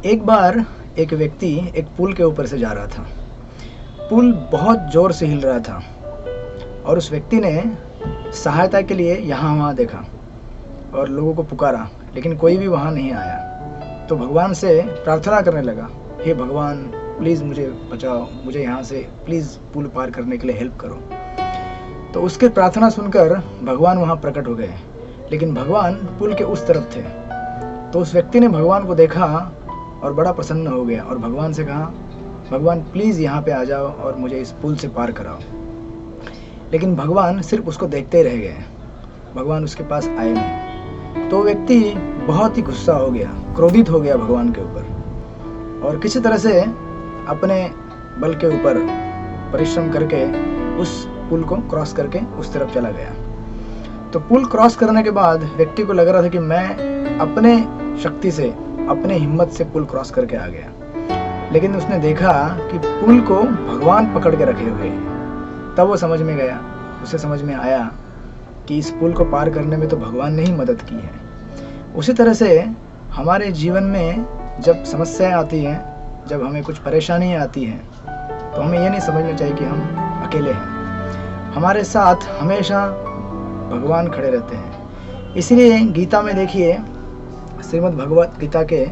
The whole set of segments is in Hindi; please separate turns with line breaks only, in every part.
एक बार एक व्यक्ति एक पुल के ऊपर से जा रहा था। पुल बहुत ज़ोर से हिल रहा था और उस व्यक्ति ने सहायता के लिए यहाँ वहाँ देखा और लोगों को पुकारा, लेकिन कोई भी वहाँ नहीं आया। तो भगवान से प्रार्थना करने लगा, हे भगवान प्लीज़ मुझे बचाओ, मुझे यहाँ से प्लीज़ पुल पार करने के लिए हेल्प करो। तो उसके प्रार्थना सुनकर भगवान वहाँ प्रकट हो गए, लेकिन भगवान पुल के उस तरफ थे। तो उस व्यक्ति ने भगवान को देखा और बड़ा प्रसन्न हो गया और भगवान से कहा, भगवान प्लीज़ यहाँ पे आ जाओ और मुझे इस पुल से पार कराओ। लेकिन भगवान सिर्फ उसको देखते ही रह गए, भगवान उसके पास आए नहीं। तो व्यक्ति बहुत ही गुस्सा हो गया, क्रोधित हो गया भगवान के ऊपर और किसी तरह से अपने बल के ऊपर परिश्रम करके उस पुल को क्रॉस करके उस तरफ चला गया। तो पुल क्रॉस करने के बाद व्यक्ति को लग रहा था कि मैं अपने शक्ति से, अपने हिम्मत से पुल क्रॉस करके आ गया, लेकिन उसने देखा कि पुल को भगवान पकड़ के रखे हुए हैं। तब वो समझ में गया, उसे समझ में आया कि इस पुल को पार करने में तो भगवान ने ही मदद की है। उसी तरह से हमारे जीवन में जब समस्याएं आती हैं, जब हमें कुछ परेशानियां आती हैं, तो हमें ये नहीं समझना चाहिए कि हम अकेले हैं। हमारे साथ हमेशा भगवान खड़े रहते हैं। इसलिए गीता में देखिए, श्रीमद् भगवत गीता के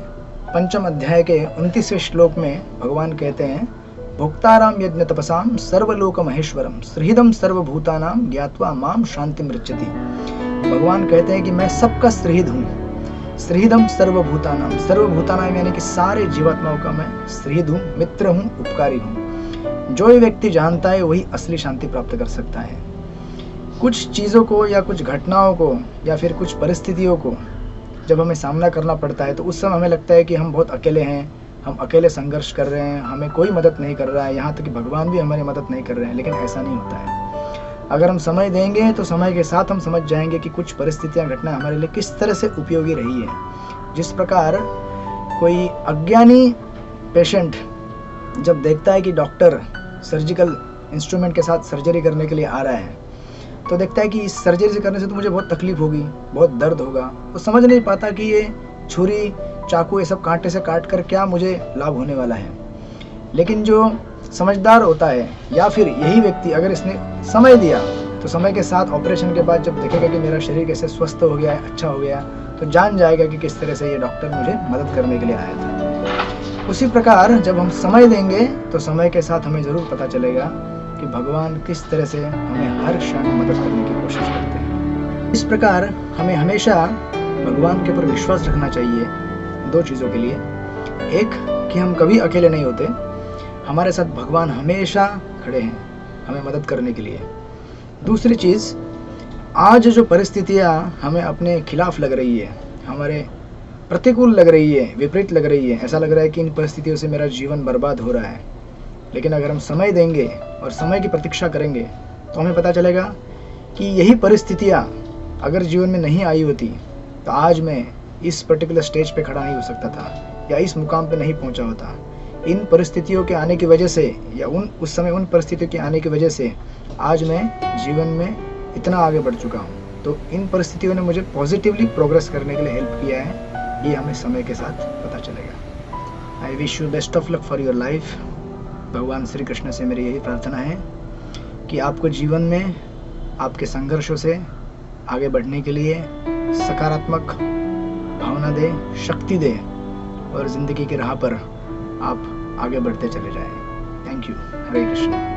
5वें अध्याय के 29वें श्लोक में भगवान कहते हैं, भोक्ताराम यज्ञ तपसाम सर्वलोक महेश्वरम श्रीहदम सर्वभूतानां ज्ञात्वा माम शांति मृच्छति। भगवान कहते हैं कि मैं सबका श्रीहद हूँ, श्रीहदम सर्वभूतानां, सर्वभूतानां यानी कि सारे जीवात्माओं का मैं श्रीहद हूँ, मित्र हूँ, उपकारी हूँ। जो ये व्यक्ति जानता है वही असली शांति प्राप्त कर सकता है। कुछ चीज़ों को या कुछ घटनाओं को या फिर कुछ परिस्थितियों को जब हमें सामना करना पड़ता है तो उस समय हमें लगता है कि हम बहुत अकेले हैं, हम अकेले संघर्ष कर रहे हैं, हमें कोई मदद नहीं कर रहा है, यहाँ तक कि भगवान भी हमारी मदद नहीं कर रहे हैं। लेकिन ऐसा नहीं होता है। अगर हम समय देंगे तो समय के साथ हम समझ जाएंगे कि कुछ परिस्थितियाँ, घटना हमारे लिए किस तरह से उपयोगी रही है। जिस प्रकार कोई अज्ञानी पेशेंट जब देखता है कि डॉक्टर सर्जिकल इंस्ट्रूमेंट के साथ सर्जरी करने के लिए आ रहा है, तो देखता है कि इस सर्जरी से करने से तो मुझे बहुत तकलीफ होगी, बहुत दर्द होगा। वो समझ नहीं पाता कि ये छुरी, चाकू, ये सब कांटे से काट कर क्या मुझे लाभ होने वाला है। लेकिन जो समझदार होता है या फिर यही व्यक्ति अगर इसने समय दिया तो समय के साथ ऑपरेशन के बाद जब देखेगा कि मेरा शरीर कैसे स्वस्थ हो गया है, अच्छा हो गया, तो जान जाएगा कि किस तरह से ये डॉक्टर मुझे मदद करने के लिए आया था। उसी प्रकार जब हम समय देंगे तो समय के साथ हमें ज़रूर पता चलेगा कि भगवान किस तरह से हमें हर क्षण मदद करने की कोशिश करते हैं। इस प्रकार हमें हमेशा भगवान के ऊपर विश्वास रखना चाहिए दो चीज़ों के लिए। एक कि हम कभी अकेले नहीं होते, हमारे साथ भगवान हमेशा खड़े हैं हमें मदद करने के लिए। दूसरी चीज़, आज जो परिस्थितियाँ हमें अपने खिलाफ लग रही है, हमारे प्रतिकूल लग रही है, विपरीत लग रही है, ऐसा लग रहा है कि इन परिस्थितियों से मेरा जीवन बर्बाद हो रहा है, लेकिन अगर हम समय देंगे और समय की प्रतीक्षा करेंगे तो हमें पता चलेगा कि यही परिस्थितियाँ अगर जीवन में नहीं आई होती तो आज मैं इस पर्टिकुलर स्टेज पे खड़ा नहीं हो सकता था या इस मुकाम पे नहीं पहुंचा होता। इन परिस्थितियों के आने की वजह से या उस समय उन परिस्थितियों के आने की वजह से आज मैं जीवन में इतना आगे बढ़ चुका हूँ। तो इन परिस्थितियों ने मुझे पॉजिटिवली प्रोग्रेस करने के लिए हेल्प किया है, ये हमें समय के साथ पता चलेगा। I wish you best of luck for your life. भगवान श्री कृष्ण से मेरी यही प्रार्थना है कि आपको जीवन में आपके संघर्षों से आगे बढ़ने के लिए सकारात्मक भावना दे, शक्ति दे और ज़िंदगी की राह पर आप आगे बढ़ते चले जाएं। Thank you. हरे कृष्ण।